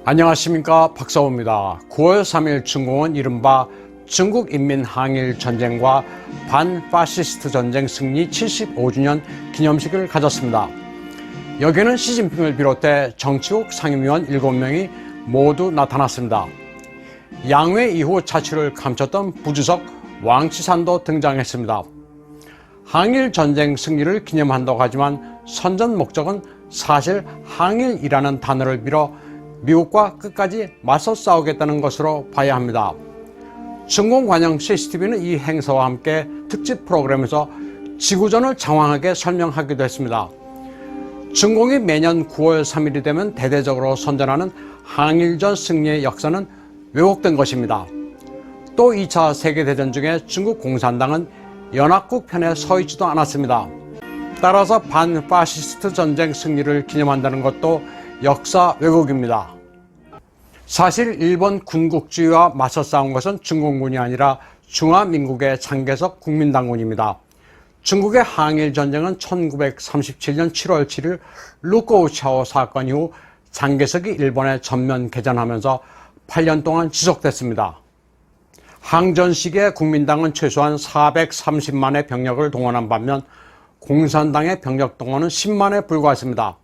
안녕하십니까, 박사호입니다. 9월 3일 중공은 이른바 중국인민항일전쟁과 반파시스트 전쟁 승리 75주년 기념식을 가졌습니다. 여기에는 시진핑을 비롯해 정치국 상임위원 7명이 모두 나타났습니다. 양회 이후 자취를 감췄던 부주석 왕치산도 등장했습니다. 항일전쟁 승리를 기념한다고 하지만 선전 목적은 사실 항일이라는 단어를 빌어 미국과 끝까지 맞서 싸우겠다는 것으로 봐야 합니다. 중공관영 CCTV는 이 행사와 함께 특집 프로그램에서 지구전을 장황하게 설명하기도 했습니다. 중공이 매년 9월 3일이 되면 대대적으로 선전하는 항일전 승리의 역사는 왜곡된 것입니다. 또 2차 세계대전 중에 중국 공산당은 연합국 편에 서 있지도 않았습니다. 따라서 반파시스트 전쟁 승리를 기념한다는 것도 역사 왜곡입니다. 사실 일본 군국주의와 맞서 싸운 것은 중공군이 아니라 중화민국의 장개석 국민당군입니다. 중국의 항일전쟁은 1937년 7월 7일 루꼬우차오 사건 이후 장개석이 일본에 전면 개전하면서 8년 동안 지속됐습니다. 항전 시기에 국민당은 최소한 430만의 병력을 동원한 반면 공산당의 병력 동원은 10만에 불과했습니다.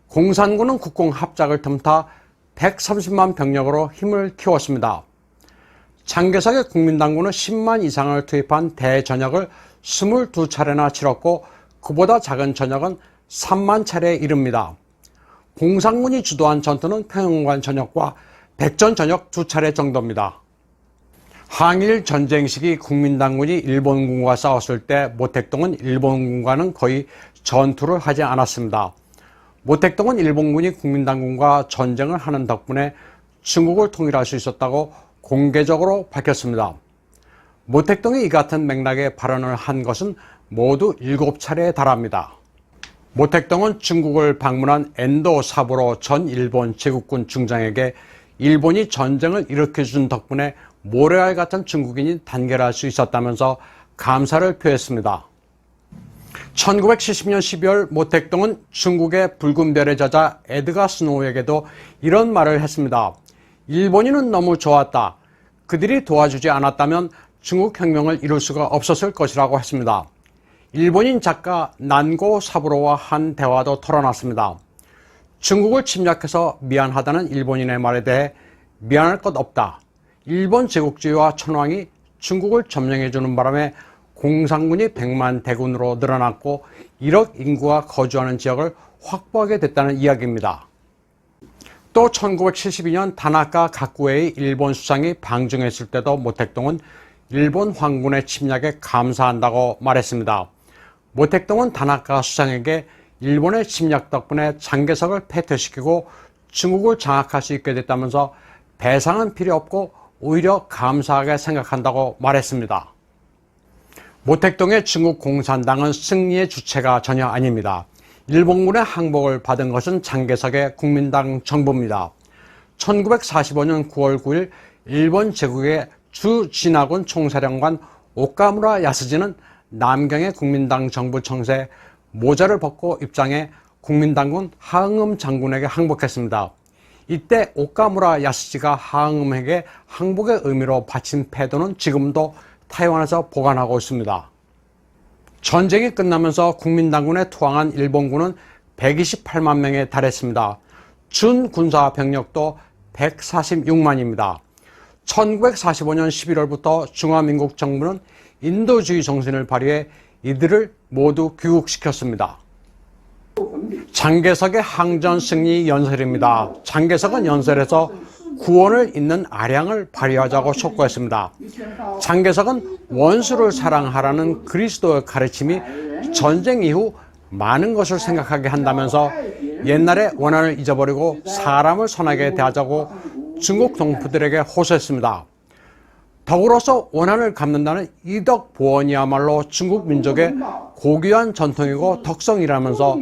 공산군은 국공 합작을 틈타 130만 병력으로 힘을 키웠습니다. 장개석의 국민당군은 10만 이상을 투입한 대전역을 22차례나 치렀고 그보다 작은 전역은 3만 차례에 이릅니다. 공산군이 주도한 전투는 평양관 전역과 백전 전역 2차례 정도입니다. 항일 전쟁 시기 국민당군이 일본군과 싸웠을 때 모택동은 일본군과는 거의 전투를 하지 않았습니다. 모택동은 일본군이 국민당군과 전쟁을 하는 덕분에 중국을 통일할 수 있었다고 공개적으로 밝혔습니다. 모택동이 이 같은 맥락의 발언을 한 것은 모두 7차례에 달합니다. 모택동은 중국을 방문한 엔도 사부로 전 일본 제국군 중장에게 일본이 전쟁을 일으켜준 덕분에 모래알 같은 중국인이 단결할 수 있었다면서 감사를 표했습니다. 1970년 12월 모택동은 중국의 붉은 별의 저자 에드가 스노우에게도 이런 말을 했습니다. 일본인은 너무 좋았다. 그들이 도와주지 않았다면 중국 혁명을 이룰 수가 없었을 것이라고 했습니다. 일본인 작가 난고 사부로와 한 대화도 털어놨습니다. 중국을 침략해서 미안하다는 일본인의 말에 대해 미안할 것 없다. 일본 제국주의와 천황이 중국을 점령해주는 바람에 공산군이 100만 대군으로 늘어났고 1억 인구가 거주하는 지역을 확보하게 됐다는 이야기입니다. 또 1972년 다나카 가쿠에이 일본 수상이 방중했을 때도 모택동은 일본 황군의 침략에 감사한다고 말했습니다. 모택동은 다나카 수상에게 일본의 침략 덕분에 장개석을 패퇴시키고 중국을 장악할 수 있게 됐다면서 배상은 필요 없고 오히려 감사하게 생각한다고 말했습니다. 모택동의 중국 공산당은 승리의 주체가 전혀 아닙니다. 일본군의 항복을 받은 것은 장개석의 국민당 정부입니다. 1945년 9월 9일 일본 제국의 주진화군 총사령관 오카무라 야스지는 남경의 국민당 정부 청사에 모자를 벗고 입장해 국민당군 하응음 장군에게 항복했습니다. 이때 오카무라 야스지가 하응음에게 항복의 의미로 바친 패도는 지금도 타이완에서 보관하고 있습니다. 전쟁이 끝나면서 국민당군에 투항한 일본군은 128만 명에 달했습니다. 준군사 병력도 146만입니다. 1945년 11월부터 중화민국 정부는 인도주의 정신을 발휘해 이들을 모두 귀국시켰습니다. 장개석의 항전 승리 연설입니다. 장개석은 연설에서 구원을 잇는 아량을 발휘하자고 촉구했습니다. 장개석은 원수를 사랑하라는 그리스도의 가르침이 전쟁 이후 많은 것을 생각하게 한다면서 옛날의 원한을 잊어버리고 사람을 선하게 대하자고 중국 동포들에게 호소했습니다. 더불어서 원한을 갚는다는 이덕 보원이야말로 중국 민족의 고귀한 전통이고 덕성이라면서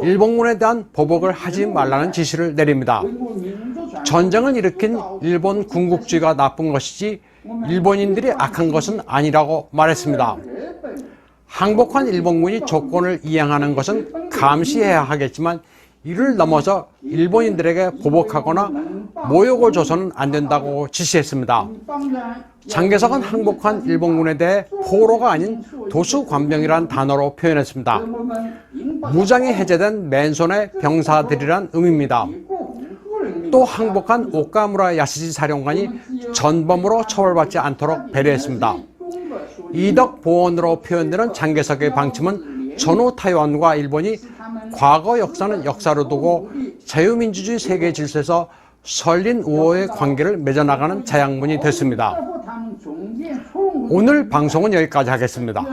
일본군에 대한 보복을 하지 말라는 지시를 내립니다. 전쟁을 일으킨 일본 군국주의가 나쁜 것이지 일본인들이 악한 것은 아니라고 말했습니다. 항복한 일본군이 조건을 이행하는 것은 감시해야 하겠지만 이를 넘어서 일본인들에게 보복하거나 모욕을 줘서는 안 된다고 지시했습니다. 장개석은 항복한 일본군에 대해 포로가 아닌 도수관병이란 단어로 표현했습니다. 무장이 해제된 맨손의 병사들이란 의미입니다. 또 항복한 오카무라 야스지 사령관이 전범으로 처벌받지 않도록 배려했습니다. 이덕 보원으로 표현되는 장개석의 방침은 전후 타이완과 일본이 과거 역사는 역사로 두고 자유민주주의 세계 질서에서 설린 우호의 관계를 맺어나가는 자양분이 됐습니다. 오늘 방송은 여기까지 하겠습니다.